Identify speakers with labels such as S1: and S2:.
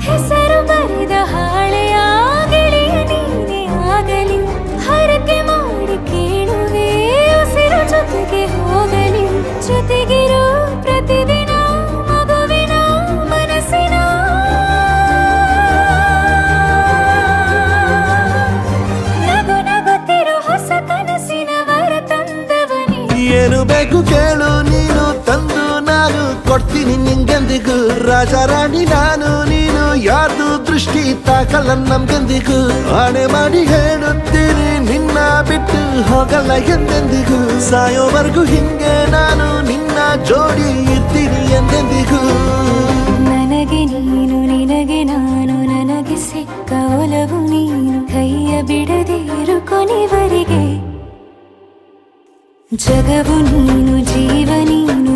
S1: ಹೆಸರು ಬರೆದ ಹಾಳೆಯ ಗೆಳೆಯ ನೀನೇ ಆಗಲಿ ಹರಕೆ ಮಾಡಿ ಕೇಳುವೆ ಉಸಿರು ಜೊತೆಗೆ ಹೋಗಲಿ ಜೊತೆಗಿರೋ ಪ್ರತಿದಿನ ಮಗುವಿನ ಮನಸ್ಸಿನ ನಗು ನಗುತ್ತಿರೋ ಹೊಸ ಕನಸಿನ ವರ ತಂದವನೇ
S2: ಏನು ಬೇಕು ಕೇಳು ನೀನು ತಂದು ನಾನು ಕೊಡ್ತೀನಿ ನಿಂಗೆಂದಿಗೂ ರಾಜ ರಾಣಿ ನಾನು ನೀನು ಯಾರ್ದು ದೃಷ್ಟಿ ತಾಕಲ್ಲ ನಮ್ಗೆಂದಿಗೂ ಆಣೆ ಮಾಡಿ ಹೇಳುತ್ತೀನಿ ನಿನ್ನ ಬಿಟ್ಟು ಹೋಗಲ್ಲ ಎಂದೆಂದಿಗೂ ಸಾಯೋವರೆಗೂ ಹಿಂಗೆ ನಾನು ನಿನ್ನ ಜೋಡಿ ಇರ್ತೀನಿ ಎಂದೆಂದಿಗೂ
S1: ನನಗೆ ನೀನು ನಿನಗೆ ನಾನು ನನಗೆ ಸಿಕ್ಕ ಒಲವು ನೀನು ಕೈಯ ಬಿಡದೆ ಇರು ಕೊನೆವರೆಗೆ ಜಗವು ನೀನು ಜೀವ ನೀನು